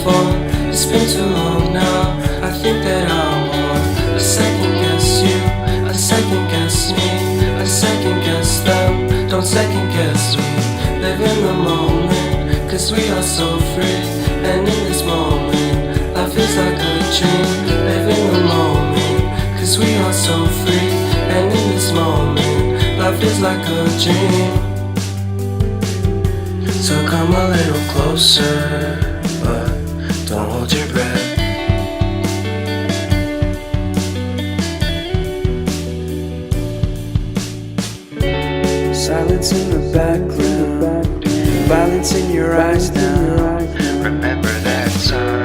phone. It's been too long now, I think that I'm on. I second guess you, I second guess me, I second guess them. Don't second guess me. Live in the moment, cause we are so free. And in this moment, life is like a dream. Live in the moment, cause we are so free. And in this moment, life is like a dream. So come a little closer, but don't hold your breath. Silence in the background, violence in your eyes now. Remember that time